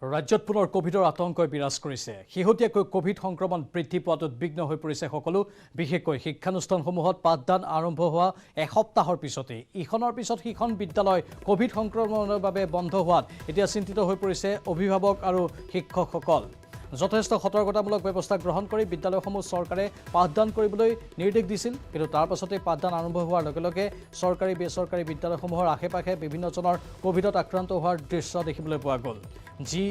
ৰাজ্যত পুনৰ কোভিডৰ আতংকই বিৰাজ কৰিছে। শেহতীয়াকৈ কোভিড সংক্ৰমণ বৃদ্ধি পোৱাত উদ্বিগ্ন হৈ পৰিছে সকলো, বিশেষকৈ শিক্ষানুষ্ঠানসমূহত পাঠদান আৰম্ভ হোৱা এসপ্তাহৰ পিছতেই ইখনৰ পিছত সিখন বিদ্যালয় কোভিড সংক্ৰমণৰ বাবে বন্ধ হোৱাত এতিয়া চিন্তিত হৈ পৰিছে অভিভাৱক আৰু শিক্ষকসকল। যথেষ্ট সতৰ্কতামূলক ব্যৱস্থা গ্ৰহণ কৰি বিদ্যালয়সমূহ চৰকাৰে পাঠদান কৰিবলৈ নিৰ্দেশ দিছিল, কিন্তু তাৰ পাছতে পাঠদান আৰম্ভ হোৱাৰ লগে লগে চৰকাৰী বেচৰকাৰী বিদ্যালয়সমূহৰ আশে-পাশে বিভিন্নজনৰ কোভিডত আক্ৰান্ত হোৱাৰ দৃশ্য দেখিবলৈ পোৱা গ'ল। যি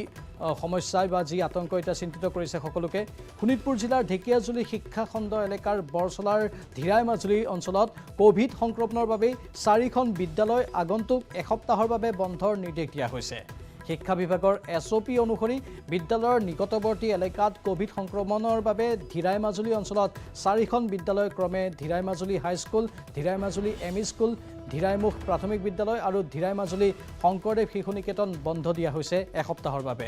সমস্যাই বা যি আতংক এতিয়া চিন্তিত কৰিছে সকলোকে। শোণিতপুৰ জিলাৰ ঢেকিয়াজুলি শিক্ষাখণ্ড এলেকাৰ বৰচলাৰ ধীৰাই মাজুলী অঞ্চলত কোভিড সংক্ৰমণৰ বাবে 4খন বিদ্যালয় আগন্তুক এসপ্তাহৰ বাবে বন্ধৰ নিৰ্দেশ দিয়া হৈছে। শিক্ষা বিভাগৰ SOP অনুসৰি বিদ্যালয়ৰ নিকটৱৰ্তী এলেকাত কোভিড সংক্ৰমণৰ বাবে ধীৰাই মাজুলী অঞ্চলত 4খন বিদ্যালয় ক্ৰমে Dhirai Majuli high school, Dhirai Majuli ME school, Dhiraimukh প্ৰাথমিক বিদ্যালয় আৰু ধীৰাই মাজুলী শংকৰদেৱ শিশু নিকেতন বন্ধ দিয়া হৈছে এসপ্তাহৰ বাবে।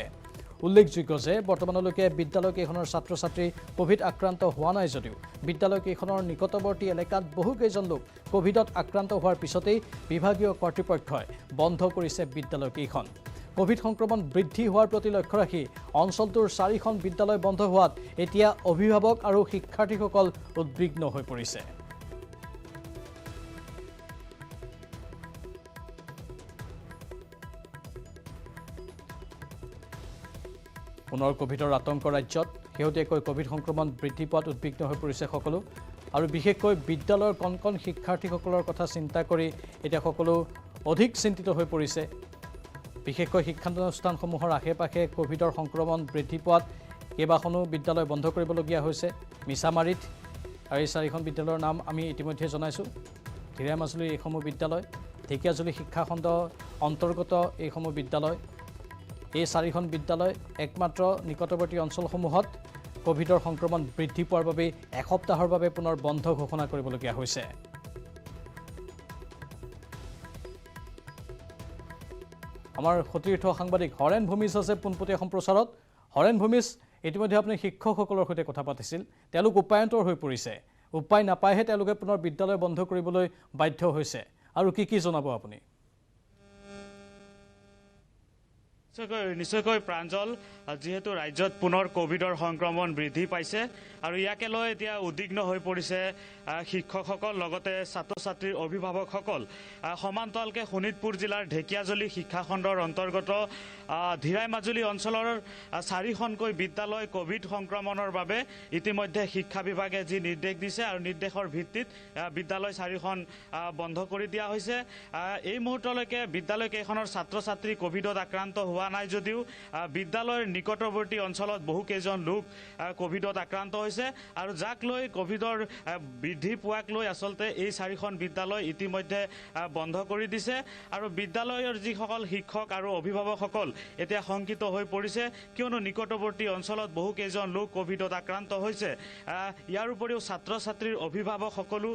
উল্লেখযোগ্য যে বৰ্তমানলৈকে বিদ্যালয়কেইখনৰ ছাত্ৰ-ছাত্ৰী কোভিড আক্ৰান্ত হোৱা নাই যদিও বিদ্যালয়কেইখনৰ নিকটৱৰ্তী এলেকাত বহুকেইজন লোক কোভিডত আক্ৰান্ত হোৱাৰ পিছতেই বিভাগীয় কৰ্তৃপক্ষই বন্ধ কৰিছে বিদ্যালয়কেইখন। কোভিড সংক্ৰমণ বৃদ্ধি হোৱাৰ প্ৰতি লক্ষ্য ৰাখি অঞ্চলটোৰ 4খন বিদ্যালয় বন্ধ হোৱাত এতিয়া অভিভাৱক আৰু শিক্ষাৰ্থীসকল উদ্বিগ্ন হৈ পৰিছে। পুনৰ কোভিডৰ আতংক ৰাজ্যত। শেহতীয়াকৈ কোভিড সংক্ৰমণ বৃদ্ধি পোৱাত উদ্বিগ্ন হৈ পৰিছে সকলো, আৰু বিশেষকৈ বিদ্যালয়ৰ কণ কণ শিক্ষাৰ্থীসকলৰ কথা চিন্তা কৰি এতিয়া সকলো অধিক চিন্তিত হৈ পৰিছে। বিশেষকৈ শিক্ষানুষ্ঠানসমূহৰ আশে-পাশে কোভিডৰ সংক্ৰমণ বৃদ্ধি পোৱাত কেইবাখনো বিদ্যালয় বন্ধ কৰিবলগীয়া হৈছে। মিছামাৰীত আৰু এই 4খন বিদ্যালয়ৰ নাম আমি ইতিমধ্যে জনাইছোঁ। ধীৰাই মাজুলীৰ এইসমূহ বিদ্যালয়, ঢেকিয়াজুলি শিক্ষাখণ্ড অন্তৰ্গত এইসমূহ বিদ্যালয়। এই 4খন বিদ্যালয় একমাত্ৰ নিকটৱৰ্তী অঞ্চলসমূহত কোভিডৰ সংক্ৰমণ বৃদ্ধি পোৱাৰ বাবে এসপ্তাহৰ বাবে পুনৰ বন্ধ ঘোষণা কৰিবলগীয়া হৈছে। আমাৰ সতীৰ্থ সাংবাদিক হৰেণ ভূমিজ আছে পোনপটীয়া সম্প্ৰচাৰত। হৰেণ ভূমিজ, ইতিমধ্যে আপুনি শিক্ষকসকলৰ সৈতে কথা পাতিছিল, তেওঁলোক উপায়ন্তৰ হৈ পৰিছে, উপায় নাপায়হে তেওঁলোকে পুনৰ বিদ্যালয় বন্ধ কৰিবলৈ বাধ্য হৈছে, আৰু কি জনাব আপুনি? নিশ্চয়কৈ প্ৰাঞ্জল, যিহেতু ৰাজ্যত পুনৰ কোভিডৰ সংক্ৰমণ বৃদ্ধি পাইছে আৰু ইয়াকে লৈ এতিয়া উদ্বিগ্ন হৈ পৰিছে শিক্ষকসকল, লগতে ছাত্ৰ ছাত্ৰীৰ অভিভাৱকসকল। সমান্তৰালকে শোণিতপুৰ জিলাৰ ঢেকিয়াজুলি শিক্ষাখণ্ডৰ অন্তৰ্গত ধীৰাই মাজুলী অঞ্চলৰ 4খনকৈ বিদ্যালয় কোভিড সংক্ৰমণৰ বাবে ইতিমধ্যে শিক্ষা বিভাগে যি নিৰ্দেশ দিছে আৰু নিৰ্দেশৰ ভিত্তিত বিদ্যালয় 4খন বন্ধ কৰি দিয়া হৈছে। এই মুহূৰ্তলৈকে বিদ্যালয়কেইখনৰ ছাত্ৰ ছাত্ৰী কোভিডত আক্ৰান্ত হোৱা নাই যদিও বিদ্যালয়ৰ নিকটৱৰ্তী অঞ্চলত বহুকেইজন লোক কোভিডত আক্ৰান্ত হৈছে, আৰু যাক লৈ কোভিডৰ বৃদ্ধি পোৱাক লৈ আচলতে এই 4খন বিদ্যালয় ইতিমধ্যে বন্ধ কৰি দিছে। আৰু বিদ্যালয়ৰ যিসকল শিক্ষক আৰু অভিভাৱকসকল এতিয়া শংকিত হৈ পৰিছে, কিয়নো নিকটৱৰ্তী অঞ্চলত বহুকেইজন লোক কোভিডত আক্ৰান্ত হৈছে। ইয়াৰ উপৰিও ছাত্ৰ ছাত্ৰীৰ অভিভাৱকসকলো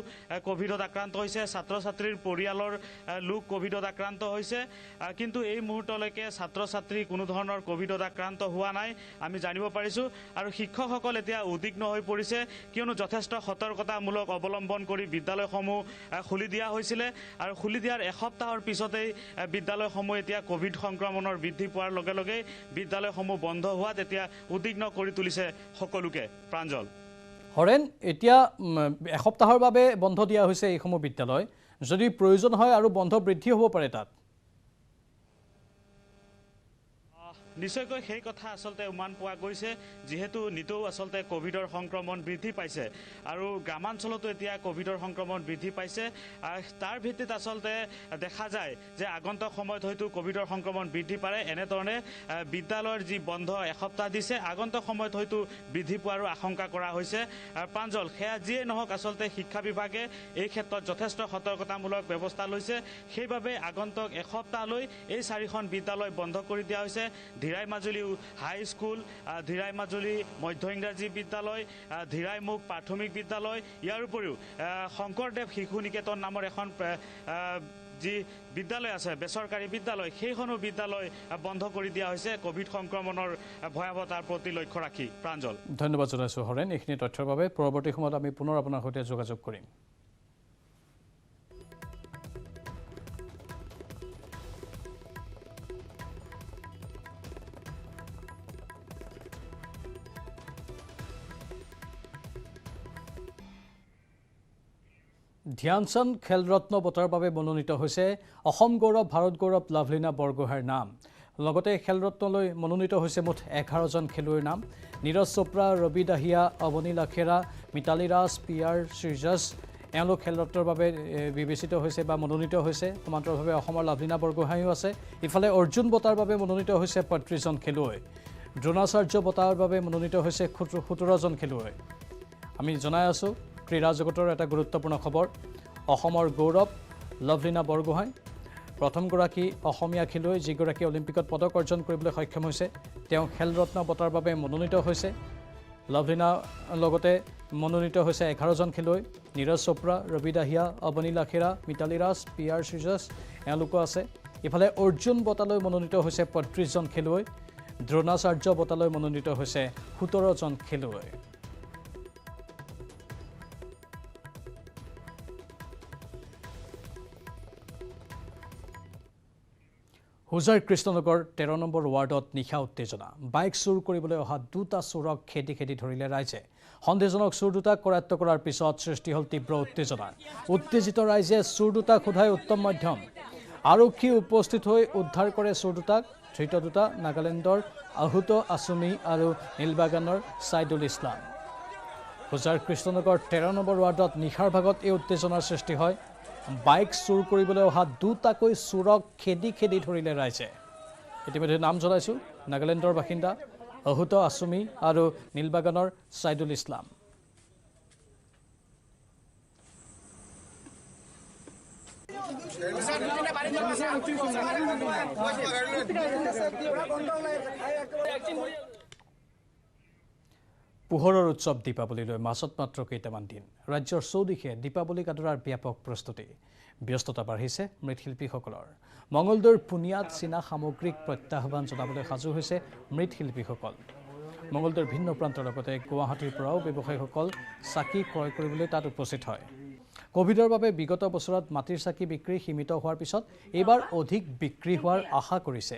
কোভিডত আক্ৰান্ত হৈছে, ছাত্ৰ ছাত্ৰীৰ পৰিয়ালৰ লোক কোভিডত আক্ৰান্ত হৈছে, কিন্তু এই মুহূৰ্তলৈকে ছাত্ৰ ছাত্ৰী কোনো ধৰণৰ কোভিডত আক্ৰান্ত হোৱা নাই আমি জানিব পাৰিছোঁ। আৰু শিক্ষকসকল এতিয়া উদ্বিগ্ন হৈ পৰিছে, কিয়নো যথেষ্ট সতৰ্কতামূলক অৱলম্বন কৰি বিদ্যালয়সমূহ খুলি দিয়া হৈছিলে, আৰু খুলি দিয়াৰ এসপ্তাহৰ পিছতেই বিদ্যালয়সমূহ এতিয়া কোভিড সংক্ৰমণৰ বৃদ্ধি পোৱাৰ লগে লগে বিদ্যালয়সমূহ বন্ধ হোৱাত এতিয়া উদ্বিগ্ন কৰি তুলিছে সকলোকে। প্ৰাঞ্জল। হৰেণ, এতিয়া এসপ্তাহৰ বাবে বন্ধ দিয়া হৈছে এইসমূহ বিদ্যালয়, যদি প্ৰয়োজন হয় আৰু বন্ধ বৃদ্ধি হ'ব পাৰে তাত? নিশ্চয়কৈ সেই কথা আচলতে উমান পোৱা গৈছে, যিহেতু নিতৌ আচলতে কোভিডৰ সংক্ৰমণ বৃদ্ধি পাইছে আৰু গ্ৰামাঞ্চলতো এতিয়া কোভিডৰ সংক্ৰমণ বৃদ্ধি পাইছে। তাৰ ভিত্তিত আচলতে দেখা যায় যে আগন্তুক সময়ত হয়তো কোভিডৰ সংক্ৰমণ বৃদ্ধি পায়। এনেধৰণে বিদ্যালয়ৰ যি বন্ধ এসপ্তাহ দিছে, আগন্তুক সময়ত হয়তো বৃদ্ধি পোৱাৰো আশংকা কৰা হৈছে। প্ৰাঞ্জল, সেয়া যিয়ে নহওক আচলতে শিক্ষা বিভাগে এই ক্ষেত্ৰত যথেষ্ট সতৰ্কতামূলক ব্যৱস্থা লৈছে, সেইবাবে আগন্তুক এসপ্তাহলৈ এই 4খন বিদ্যালয় বন্ধ কৰি দিয়া হৈছে। ধীৰাই মাজুলী হাইস্কুল, ধীৰাই মাজুলী মধ্য ইংৰাজী বিদ্যালয়, ধীৰাইমুখ প্ৰাথমিক বিদ্যালয়, ইয়াৰ উপৰিও শংকৰদেৱ শিশু নিকেতন নামৰ এখন যি বিদ্যালয় আছে বেচৰকাৰী বিদ্যালয়, সেইখনো বিদ্যালয় বন্ধ কৰি দিয়া হৈছে কোভিড সংক্ৰমণৰ ভয়াৱহতাৰ প্ৰতি লক্ষ্য ৰাখি। প্ৰাঞ্জল, ধন্যবাদ জনাইছোঁ হৰেণ এইখিনি তথ্যৰ বাবে। পৰৱৰ্তী সময়ত আমি পুনৰ আপোনাৰ সৈতে যোগাযোগ কৰিম। ধ্যানচান্দ খেলৰত্ন বঁটাৰ বাবে মনোনীত হৈছে অসম গৌৰৱ ভাৰত গৌৰৱ লাভলীনা বৰগোহাঁইৰ নাম লগতে খেলৰত্নলৈ মনোনীত হৈছে মুঠ 11জন খেলুৱৈৰ নাম নীৰজ চোপ্ৰা ৰবি দাহিয়া অৱনী লাখেৰা মিতালী ৰাজ পিয়াৰ শ্ৰীজাছ এওঁলোক খেলৰত্নৰ বাবে বিবেচিত হৈছে বা মনোনীত হৈছে সমান্তৰালভাৱে অসমৰ লাভলীনা বৰগোহাঁইও আছে ইফালে অৰ্জুন বঁটাৰ বাবে মনোনীত হৈছে 35জন খেলুৱৈ দ্ৰোণাচাৰ্য বঁটাৰ বাবে মনোনীত হৈছে 17জন খেলুৱৈ আমি জনাই আছো ক্ৰীড়া জগতৰ এটা গুৰুত্বপূৰ্ণ খবৰ অসমৰ গৌৰৱ লাভলীনা বৰগোহাঁই প্ৰথমগৰাকী অসমীয়া খেলুৱৈ যিগৰাকী অলিম্পিকত পদক অৰ্জন কৰিবলৈ সক্ষম হৈছে তেওঁ খেলৰত্ন বঁটাৰ বাবে মনোনীত হৈছে লাভলীনা লগতে মনোনীত হৈছে 11জন খেলুৱৈ নীৰজ চোপ্ৰা ৰবি দাহিয়া অৱনী লাখেৰা মিতালী ৰাজ পিয়াৰ শ্ৰীজাছ এওঁলোকো আছে ইফালে অৰ্জুন বঁটালৈ মনোনীত হৈছে 35জন খেলুৱৈ দ্ৰোণাচাৰ্য বঁটালৈ মনোনীত হৈছে 17জন খেলুৱৈ হুজাৰ কৃষ্ণনগৰ 13 নম্বৰ ৱাৰ্ডত নিশা উত্তেজনা বাইক চুৰ কৰিবলৈ অহা দুটা চোৰক খেদি ধৰিলে ৰাইজে সন্দেহজনক চোৰ দুটাক কৰায়ত্ব কৰাৰ পিছত সৃষ্টি হ'ল তীব্ৰ উত্তেজনা উত্তেজিত ৰাইজে চোৰ দুটাক সোধাই উত্তম মাধ্যম আৰক্ষী উপস্থিত হৈ উদ্ধাৰ কৰে চোৰ দুটাক ধৃত দুটা নাগালেণ্ডৰ আহুত আছুমি আৰু নীলবাগানৰ ছাইদুল ইছলাম হুজাৰ কৃষ্ণনগৰ 13 নম্বৰ ৱাৰ্ডত নিশাৰ ভাগত এই উত্তেজনাৰ সৃষ্টি হয় বাইক চুৰ কৰিবলৈ অহা দুটাকৈ চোৰক খেদি ধৰিলে ৰাইজে ইতিমধ্যে নাম জনাইছো নাগালেণ্ডৰ বাসিন্দা আহুত আছুমি আৰু নীলবাগানৰ ছাইদুল ইছলাম পোহৰৰ উৎসৱ দীপাৱলীলৈ মাছত মাত্ৰ কেইটামান দিন ৰাজ্যৰ চৌদিশে দীপাৱলীক আদৰাৰ ব্যাপক প্ৰস্তুতি ব্যস্ততা বাঢ়িছে মৃৎশিল্পীসকলৰ মঙলদৈৰ পুনিয়াত চীনা সামগ্ৰীক প্ৰত্যাহ্বান জনাবলৈ সাজু হৈছে মৃৎশিল্পীসকল মঙলদৈৰ ভিন্ন প্ৰান্তৰ লগতে গুৱাহাটীৰ পৰাও ব্যৱসায়ীসকল চাকি ক্ৰয় কৰিবলৈ তাত উপস্থিত হয় কোভিডৰ বাবে বিগত বছৰত মাটিৰ চাকি বিক্ৰী সীমিত হোৱাৰ পিছত এইবাৰ অধিক বিক্ৰী হোৱাৰ আশা কৰিছে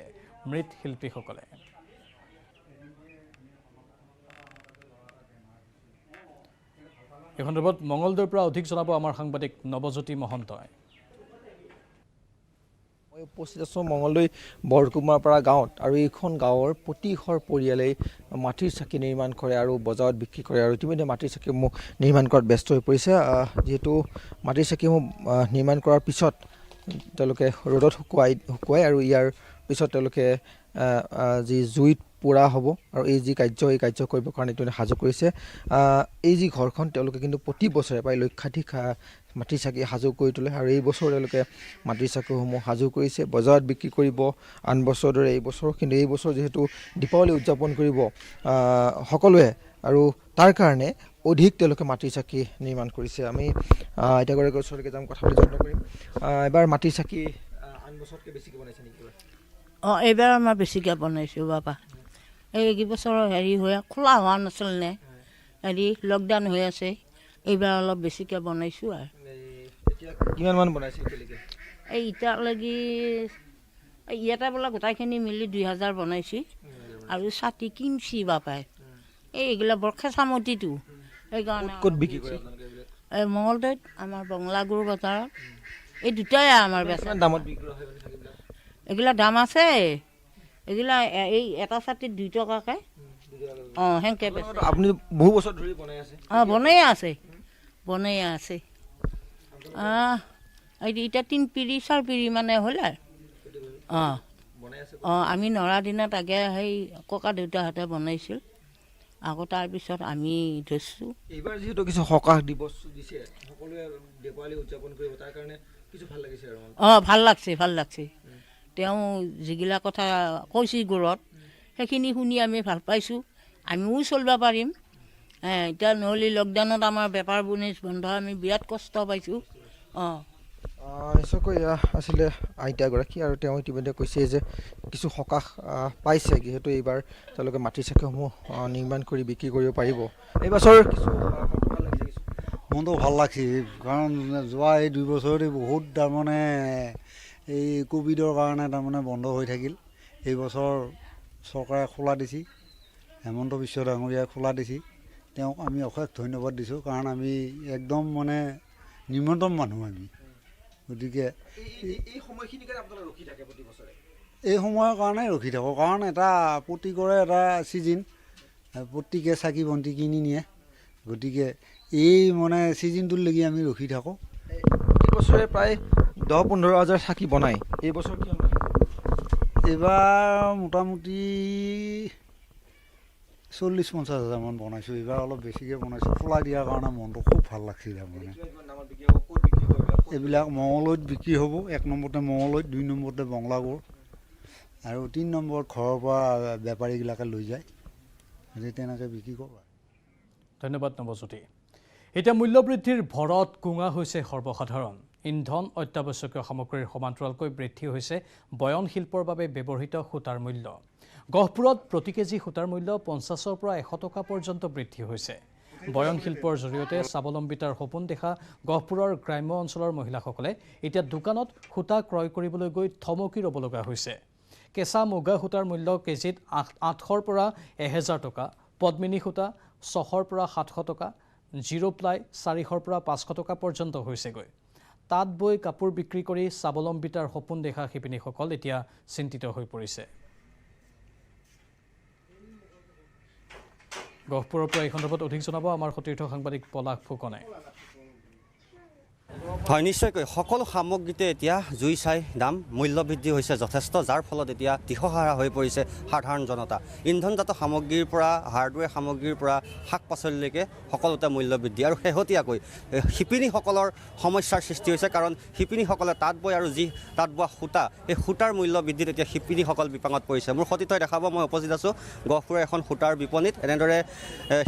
মৃৎশিল্পীসকলে এই সন্দৰ্ভত মঙলদৈৰ পৰা অধিক জনাব আমাৰ সাংবাদিক নৱজ্যোতি মহন্তই মই উপস্থিত আছোঁ মঙলদৈ বৰকুমাৰপাৰা গাঁৱত আৰু এইখন গাঁৱৰ প্ৰতিঘৰ পৰিয়ালেই মাটিৰ চাকি নিৰ্মাণ কৰে আৰু বজাৰত বিক্ৰী কৰে আৰু ইতিমধ্যে মাটিৰ চাকিসমূহ নিৰ্মাণ কৰাত ব্যস্ত হৈ পৰিছে যিহেতু মাটিৰ চাকিসমূহ নিৰ্মাণ কৰাৰ পিছত তেওঁলোকে ৰ'দত শুকুৱাই আৰু ইয়াৰ পিছত তেওঁলোকে যি জুইত পোৰা হ'ব আৰু এই যি কাৰ্য কৰিবৰ কাৰণে তেওঁলোকে সাজু কৰিছে এই যি ঘৰখন তেওঁলোকে কিন্তু প্ৰতি বছৰে প্ৰায় লক্ষাধিক মাটিৰ চাকি সাজু কৰি তোলে আৰু এই বছৰ তেওঁলোকে মাটিৰ চাকিসমূহ সাজু কৰিছে বজাৰত বিক্ৰী কৰিব আন বছৰৰ দৰে এই বছৰ যিহেতু দীপাৱলী উদযাপন কৰিব সকলোৱে আৰু তাৰ কাৰণে অধিক তেওঁলোকে মাটিৰ চাকি নিৰ্মাণ কৰিছে আমি আইতাগৰাকীৰ ওচৰলৈকে যাম কথা পাতি যত্ন কৰিম এবাৰ মাটিৰ চাকি আন বছৰতকৈ বেছিকৈ বনাইছে নেকি এইবাৰ আমাৰ বেছিকৈ বনাইছোঁ বাবা এইকেইবছৰ হৈ খোলা হোৱা নাছিল নে লকডাউন হৈ আছে এইবাৰ অলপ বেছিকৈ বনাইছোঁ আৰু কিমানমান বনাইছে এই এতিয়ালৈকে ইয়াতে বোলে গোটাইখিনি মিলি 2000 বনাইছোঁ আৰু ছাতি কিনছি বাপাই এইগিলা বৰ খেঁচামতিটো সেইকাৰণে ক'ত বিক্ৰী কৰে এই মঙলদৈত আমাৰ বঙলাগুৰু বজাৰত এই দুটাই আমাৰ বেচা দামত বিক্ৰী হয় এইগিলা দাম আছে এইগিলা এই এটা ছাতিত 2 টকাকৈ সেনেকৈ বেচে আপুনি বহু বছৰ ধৰি বনাই আছে বনাই আছে এতিয়া 3 পিৰি 4 পিৰি মানে হ'ল আৰু আমি নৰা দিনত আগে সেই ককা দেউতাহঁতে বনাইছিল আকৌ তাৰপিছত আমি ধৰিছোঁ এইবাৰ যিহেতু কিছু সকাহ দিৱস দিছে সকলোৱে দীপাৱলী উদযাপন কৰিব তাৰ কাৰণে কিছু ভাল লাগিছে আৰু ভাল লাগছে তেওঁ যিগিলা কথা কৈছে গুৰত সেইখিনি শুনি আমি ভাল পাইছোঁ আমিও চলিব পাৰিম এতিয়া নহ'লে লকডাউনত আমাৰ বেপাৰ বাণিজ্য বন্ধ আমি বিৰাট কষ্ট পাইছোঁ নিশ্চয়কৈ আছিলে আইতাগৰাকী আৰু তেওঁ ইতিমধ্যে কৈছে যে কিছু সকাহ পাইছে যিহেতু এইবাৰ তেওঁলোকে মাটিৰ চাকিসমূহ নিৰ্মাণ কৰি বিক্ৰী কৰিব পাৰিব এইবছৰ কিছু মনটো ভাল লাগছে কাৰণ যোৱা এই 2 বছৰতে বহুত তাৰমানে এই কোভিডৰ কাৰণে তাৰমানে বন্ধ হৈ থাকিল এই বছৰ চৰকাৰে খোলা দিছে হেমন্ত বিশ্ব ডাঙৰীয়াই খোলা দিছে তেওঁক আমি অশেষ ধন্যবাদ দিছোঁ কাৰণ আমি একদম মানে নিম্নতম মানুহ আমি। গতিকে এই সময়খিনিৰ কাৰণে আপোনালোকে ৰখি থাকে প্ৰতি বছৰে? এই সময়ৰ কাৰণে ৰখি থাকোঁ, কাৰণ এটা প্ৰত্যেকৰে এটা ছিজন, প্ৰত্যেকে চাকি বন্তি কিনি নিয়ে। গতিকে এই মানে ছিজনটোৰ লাগি আমি ৰখি থাকোঁ। প্ৰতি বছৰে প্ৰায় 10-15 হাজাৰ চাকি বনায়, এই বছৰ কি? এইবাৰ মোটামুটি 40-50 হাজাৰমান বনাইছোঁ। এইবাৰ অলপ বেছিকৈ বনাইছোঁ, খোলা দিয়াৰ কাৰণে মনটো খুব ভাল লাগছে। তাৰমানে এইবিলাক মঙলদৈত বিক্ৰী হ'ব। 1 নম্বৰতে মঙলদৈত, 2 নম্বৰতে বঙলাগড়, আৰু 3 নম্বৰত ঘৰৰ পৰা বেপাৰীবিলাকে লৈ যায়। গতিকে তেনেকৈ বিক্ৰী কৰোঁ। ধন্যবাদ নৱজ্যোতি। এতিয়া মূল্যবৃদ্ধিৰ ভৰত কুঙা হৈছে সৰ্বসাধাৰণ। ইন্ধন, অত্যাৱশ্যকীয় সামগ্ৰীৰ সমান্তৰালকৈ বৃদ্ধি হৈছে বয়ন শিল্পৰ বাবে ব্যৱহৃত সূতাৰ মূল্য। গহপুৰত প্ৰতি কেজি সূতাৰ মূল্য 50ৰ পৰা 100 টকা পৰ্যন্ত বৃদ্ধি হৈছে। বয়ন শিল্পৰ জৰিয়তে স্বাৱলম্বিতাৰ সপোন দেখা গহপুৰৰ গ্ৰাম্য অঞ্চলৰ মহিলাসকলে এতিয়া দোকানত সূতা ক্ৰয় কৰিবলৈ গৈ থমকি ৰ'ব লগা হৈছে। কেঁচা মুগা সূতাৰ মূল্য কেজিত 800ৰ পৰা 1000 টকা, পদ্মিনী সূতা 600ৰ পৰা 700 টকা, জিৰ' প্লাই 400ৰ পৰা 500 টকা পৰ্যন্ত হৈছেগৈ। তাঁত বৈ কাপোৰ বিক্ৰী কৰি স্বাৱলম্বিতাৰ সপোন দেখা শিপিনীসকল এতিয়া চিন্তিত হৈ পৰিছে। গহপুৰৰ পৰা এই সন্দৰ্ভত অধিক জনাব আমাৰ সতীৰ্থ সাংবাদিক পলাশ ফুকনে। হয়, নিশ্চয়কৈ সকলো সামগ্ৰীতে এতিয়া জুই চাই দাম, মূল্য বৃদ্ধি হৈছে যথেষ্ট, যাৰ ফলত এতিয়া দিশহাৰা হৈ পৰিছে সাধাৰণ জনতা। ইন্ধনজাত সামগ্ৰীৰ পৰা হাৰ্ডৱেৰ সামগ্ৰীৰ পৰা শাক পাচলিলৈকে সকলোতে মূল্য বৃদ্ধি, আৰু শেহতীয়াকৈ শিপিনীসকলৰ সমস্যাৰ সৃষ্টি হৈছে। কাৰণ শিপিনীসকলে তাঁত বয় আৰু যি তাঁত বোৱা সূতা, এই সূতাৰ মূল্য বৃদ্ধিত এতিয়া শিপিনীসকল বিপাঙত পৰিছে। মোৰ সতীৰ্থই দেখাব, মই উপস্থিত আছোঁ গহপুৰৰ এখন সূতাৰ বিপণীত। এনেদৰে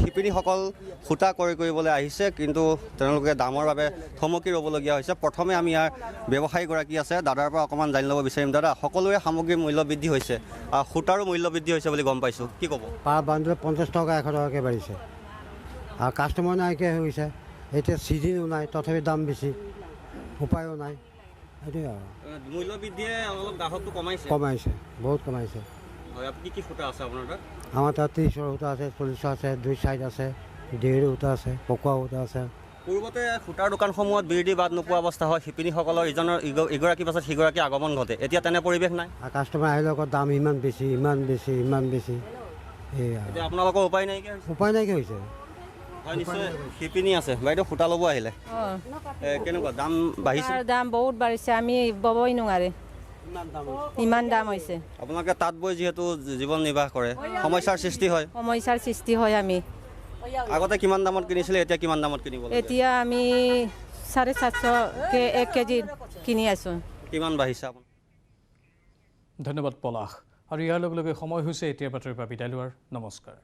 শিপিনীসকল সূতা ক্ৰয় কৰিবলৈ আহিছে, কিন্তু তেওঁলোকে দামৰ বাবে থমকি ৰ'বলগীয়া হৈছে। প্ৰথমে আমি ইয়াৰ ব্যৱসায়ীগৰাকী আছে, দাদাৰ পৰা অকণমান জানি ল'ব বিচাৰিম। দাদা, সকলোৰে সামগ্ৰীৰ মূল্য বৃদ্ধি হৈছে, সূতাৰো মূল্য বৃদ্ধি হৈছে বুলি গম পাইছোঁ, কি ক'ব? পাৰ বান্ধৱে 50 টকা 100 টকাকৈ বাঢ়িছে, আৰু কাষ্টমাৰ নাইকিয়া হৈ গৈছে। এতিয়া চিজনো নাই, তথাপি দাম বেছি, উপায়ো নাই। সেইটোৱে আৰু মূল্য বৃদ্ধিয়ে অলপ গ্ৰাহকটো কমাইছে, বহুত কমাইছে। হয়, কি কি সূতা আছে আপোনাৰ তাত? আমাৰ তাত 30ৰ সূতা আছে, 40 আছে, 2 চাইড আছে, ডেইৰী সূতা আছে, পকোৱা সূতা আছে। পূৰ্বতে সূতাৰ দোকানসমূহত বিৰতি বাদ নোপোৱা অৱস্থা হয়, শিপিনীসকলৰ ইগৰাকীৰ পাছত সিগৰাকী আগমন ঘটে, এতিয়া তেনে পৰিৱেশ নাই। আৰু কাষ্টমাৰ আহিলে আকৌ দাম ইমান বেছি। এতিয়া আপোনালোকৰ উপায় নাইকিয়া হৈছে। হয়, নিশ্চয় শিপিনী আছে। বাইদেউ, সূতা ল'ব আহিলে, কেনেকুৱা দাম বাঢ়িছে? দাম বহুত বাঢ়িছে, আমি ববই নোৱাৰে, ইমান দাম হৈছে। আপোনালোকে তাঁত বৈ যিহেতু জীৱন নিৰ্বাহ কৰে, সমস্যাৰ সৃষ্টি হয়। আমি আগতে কিমান দামত কিনিছিলে, এতিয়া কিমান দামত কিনিব? এতিয়া আমি 750কে 1 কেজি কিনি আছোঁ। কিমান বাঢ়িছে আপোনাৰ? ধন্যবাদ পলাশ। আৰু ইয়াৰ লগে লগে সময় হৈছে এতিয়াৰ বাতৰিৰ পৰা বিদায় লোৱাৰ। নমস্কাৰ।